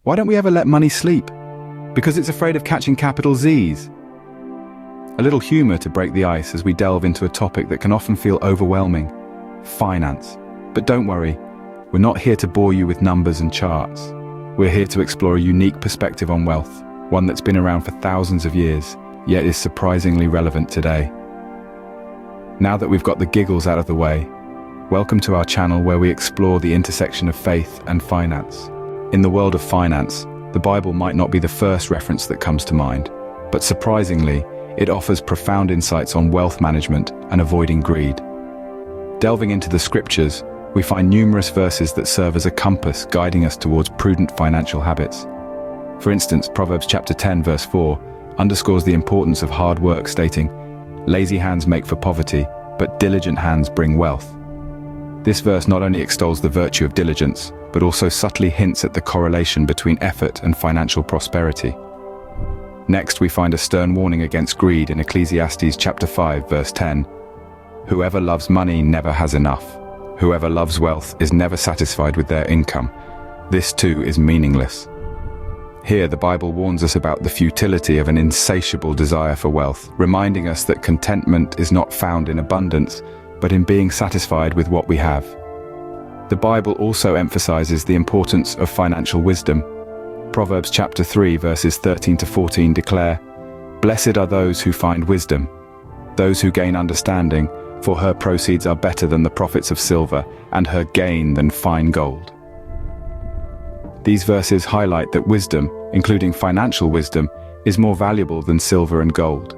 Why don't we ever let money sleep? Because it's afraid of catching capital Z's. A little humor to break the ice as we delve into a topic that can often feel overwhelming: finance. But don't worry, we're not here to bore you with numbers and charts. We're here to explore a unique perspective on wealth, one that's been around for thousands of years, yet is surprisingly relevant today. Now that we've got the giggles out of the way, welcome to our channel where we explore the intersection of faith and finance. In the world of finance, the Bible might not be the first reference that comes to mind, but surprisingly, it offers profound insights on wealth management and avoiding greed. Delving into the scriptures, we find numerous verses that serve as a compass guiding us towards prudent financial habits. For instance, Proverbs chapter 10 verse 4 underscores the importance of hard work, stating, "Lazy hands make for poverty, but diligent hands bring wealth." This verse not only extols the virtue of diligence, but also subtly hints at the correlation between effort and financial prosperity. Next, we find a stern warning against greed in Ecclesiastes chapter 5 verse 10. "Whoever loves money never has enough. Whoever loves wealth is never satisfied with their income. This too is meaningless." Here, the Bible warns us about the futility of an insatiable desire for wealth, reminding us that contentment is not found in abundance, but in being satisfied with what we have. The Bible also emphasizes the importance of financial wisdom. Proverbs chapter 3 verses 13 to 14 declare, "Blessed are those who find wisdom, those who gain understanding, for her proceeds are better than the profits of silver, and her gain than fine gold." These verses highlight that wisdom, including financial wisdom, is more valuable than silver and gold.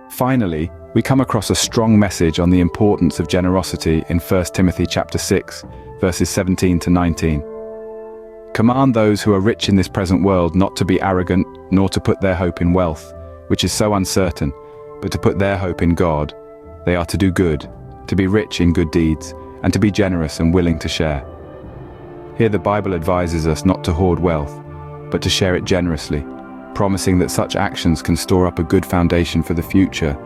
Finally, we come across a strong message on the importance of generosity in 1 Timothy chapter 6, verses 17 to 19. "Command those who are rich in this present world not to be arrogant, nor to put their hope in wealth, which is so uncertain, but to put their hope in God. They are to do good, to be rich in good deeds, and to be generous and willing to share." Here the Bible advises us not to hoard wealth, but to share it generously, promising that such actions can store up a good foundation for the future.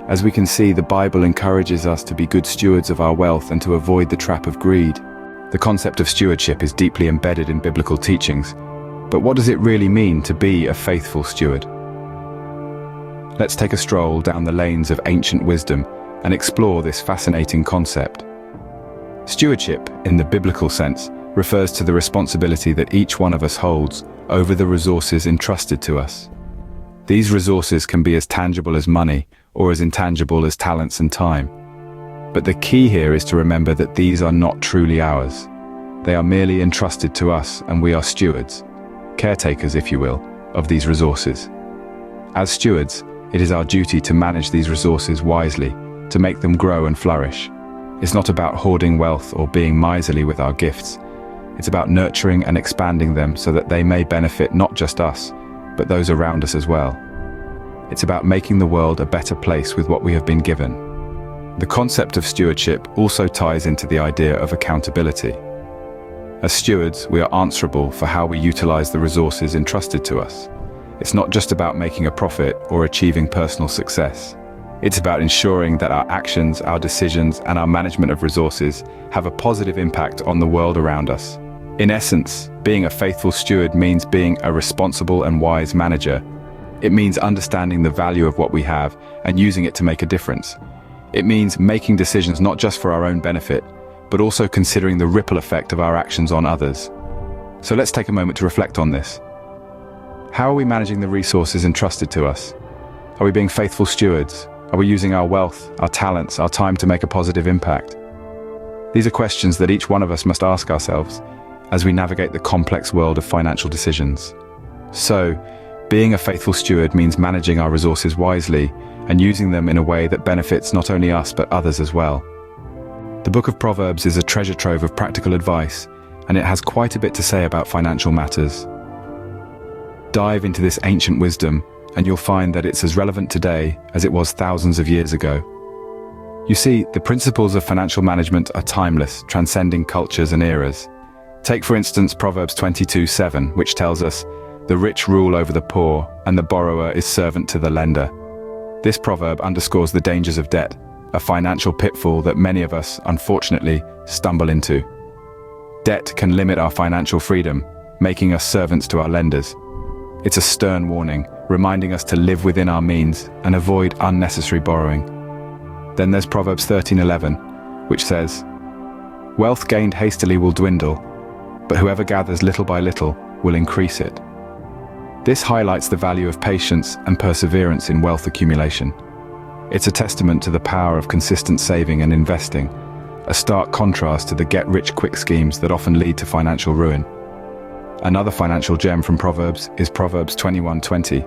As we can see, the Bible encourages us to be good stewards of our wealth and to avoid the trap of greed. The concept of stewardship is deeply embedded in biblical teachings, but what does it really mean to be a faithful steward? Let's take a stroll down the lanes of ancient wisdom and explore this fascinating concept. Stewardship, in the biblical sense, refers to the responsibility that each one of us holds over the resources entrusted to us. These resources can be as tangible as money or as intangible as talents and time. But the key here is to remember that these are not truly ours. They are merely entrusted to us, and we are stewards, caretakers, if you will, of these resources. As stewards, it is our duty to manage these resources wisely, to make them grow and flourish. It's not about hoarding wealth or being miserly with our gifts. It's about nurturing and expanding them so that they may benefit not just us, but those around us as well. It's about making the world a better place with what we have been given. The concept of stewardship also ties into the idea of accountability. As stewards, we are answerable for how we utilize the resources entrusted to us. It's not just about making a profit or achieving personal success. It's about ensuring that our actions, our decisions, and our management of resources have a positive impact on the world around us. In essence, being a faithful steward means being a responsible and wise manager. It means understanding the value of what we have and using it to make a difference. It means making decisions not just for our own benefit, but also considering the ripple effect of our actions on others. So let's take a moment to reflect on this. How are we managing the resources entrusted to us? Are we being faithful stewards? Are we using our wealth, our talents, our time to make a positive impact? These are questions that each one of us must ask ourselves as we navigate the complex world of financial decisions. So, being a faithful steward means managing our resources wisely and using them in a way that benefits not only us but others as well. The book of Proverbs is a treasure trove of practical advice, and it has quite a bit to say about financial matters. Dive into this ancient wisdom, and you'll find that it's as relevant today as it was thousands of years ago. You see, the principles of financial management are timeless, transcending cultures and eras. Take, for instance, Proverbs 22:7, which tells us, "The rich rule over the poor, and the borrower is servant to the lender." This proverb underscores the dangers of debt, a financial pitfall that many of us, unfortunately, stumble into. Debt can limit our financial freedom, making us servants to our lenders. It's a stern warning, reminding us to live within our means and avoid unnecessary borrowing. Then there's Proverbs 13:11, which says, "Wealth gained hastily will dwindle, but whoever gathers little by little will increase it." This highlights the value of patience and perseverance in wealth accumulation. It's a testament to the power of consistent saving and investing, a stark contrast to the get-rich-quick schemes that often lead to financial ruin. Another financial gem from Proverbs is Proverbs 21:20.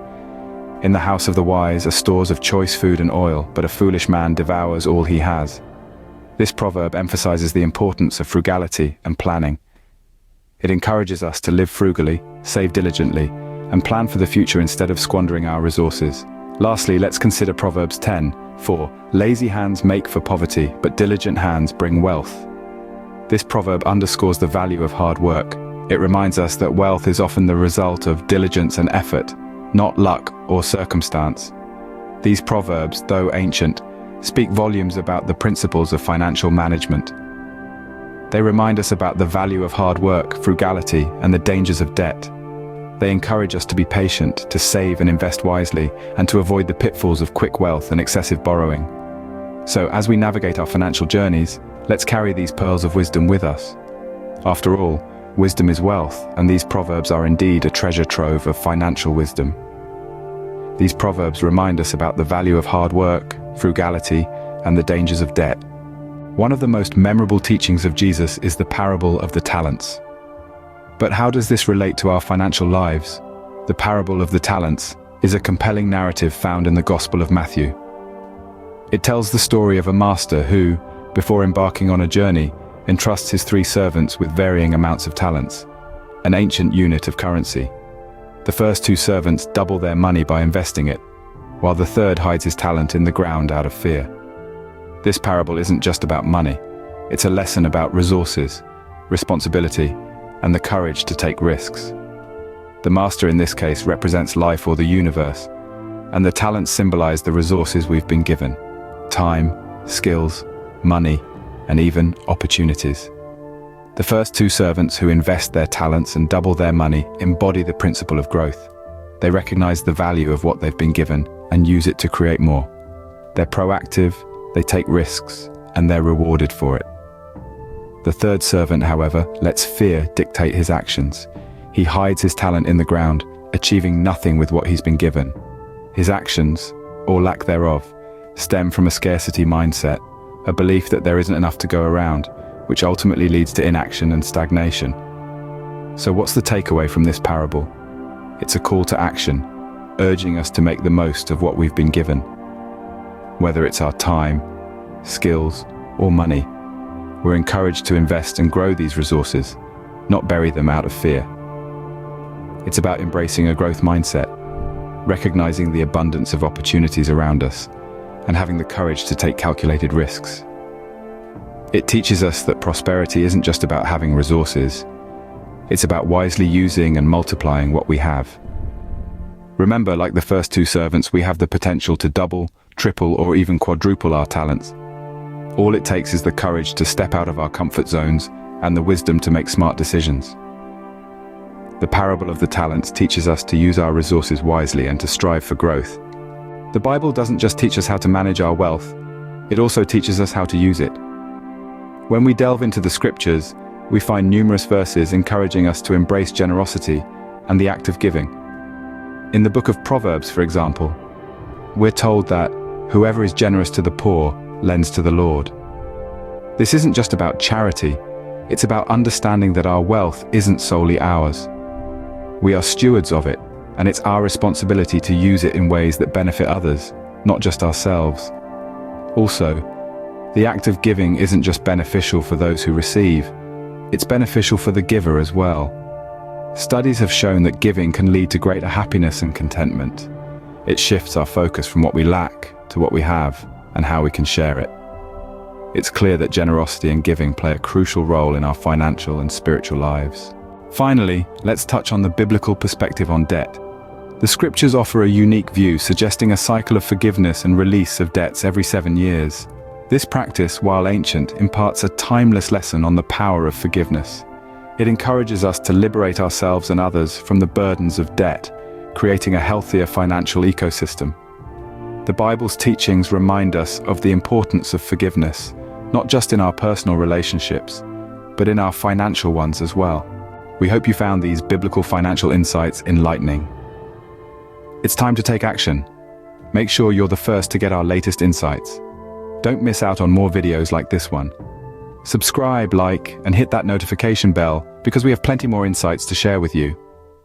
"In the house of the wise are stores of choice food and oil, but a foolish man devours all he has." This proverb emphasizes the importance of frugality and planning. It encourages us to live frugally, save diligently, and plan for the future instead of squandering our resources. Lastly, let's consider Proverbs 10:4. "Lazy hands make for poverty, but diligent hands bring wealth." This proverb underscores the value of hard work. It reminds us that wealth is often the result of diligence and effort, not luck or circumstance. These proverbs, though ancient, speak volumes about the principles of financial management. They remind us about the value of hard work, frugality, and the dangers of debt. They encourage us to be patient, to save and invest wisely, and to avoid the pitfalls of quick wealth and excessive borrowing. So, as we navigate our financial journeys, let's carry these pearls of wisdom with us. After all, wisdom is wealth, and these proverbs are indeed a treasure trove of financial wisdom. These proverbs remind us about the value of hard work, frugality, and the dangers of debt. One of the most memorable teachings of Jesus is the parable of the talents. But how does this relate to our financial lives? The parable of the talents is a compelling narrative found in the Gospel of Matthew. It tells the story of a master who, before embarking on a journey, entrusts his 3 servants with varying amounts of talents, an ancient unit of currency. The first 2 servants double their money by investing it, while the third hides his talent in the ground out of fear. This parable isn't just about money. It's a lesson about resources, responsibility, and the courage to take risks. The master in this case represents life or the universe, and the talents symbolize the resources we've been given: time, skills, money, and even opportunities. The first 2 servants who invest their talents and double their money embody the principle of growth. They recognize the value of what they've been given and use it to create more. They're proactive, they take risks, and they're rewarded for it. The third servant, however, lets fear dictate his actions. He hides his talent in the ground, achieving nothing with what he's been given. His actions, or lack thereof, stem from a scarcity mindset, a belief that there isn't enough to go around, which ultimately leads to inaction and stagnation. So what's the takeaway from this parable? It's a call to action, urging us to make the most of what we've been given. Whether it's our time, skills, or money, we're encouraged to invest and grow these resources, not bury them out of fear. It's about embracing a growth mindset, recognizing the abundance of opportunities around us, and having the courage to take calculated risks. It teaches us that prosperity isn't just about having resources. It's about wisely using and multiplying what we have. Remember, like the first 2 servants, we have the potential to double, triple, or even quadruple our talents. All it takes is the courage to step out of our comfort zones and the wisdom to make smart decisions. The parable of the talents teaches us to use our resources wisely and to strive for growth. The Bible doesn't just teach us how to manage our wealth, it also teaches us how to use it. When we delve into the scriptures, we find numerous verses encouraging us to embrace generosity and the act of giving. In the book of Proverbs, for example, we're told that whoever is generous to the poor lends to the Lord. This isn't just about charity, it's about understanding that our wealth isn't solely ours. We are stewards of it, and it's our responsibility to use it in ways that benefit others, not just ourselves. Also, the act of giving isn't just beneficial for those who receive, it's beneficial for the giver as well. Studies have shown that giving can lead to greater happiness and contentment. It shifts our focus from what we lack to what we have and how we can share it. It's clear that generosity and giving play a crucial role in our financial and spiritual lives. Finally, let's touch on the biblical perspective on debt. The scriptures offer a unique view, suggesting a cycle of forgiveness and release of debts every 7 years. This practice, while ancient, imparts a timeless lesson on the power of forgiveness. It encourages us to liberate ourselves and others from the burdens of debt, creating a healthier financial ecosystem. The Bible's teachings remind us of the importance of forgiveness, not just in our personal relationships, but in our financial ones as well. We hope you found these biblical financial insights enlightening. It's time to take action. Make sure you're the first to get our latest insights. Don't miss out on more videos like this one. Subscribe, like, and hit that notification bell because we have plenty more insights to share with you.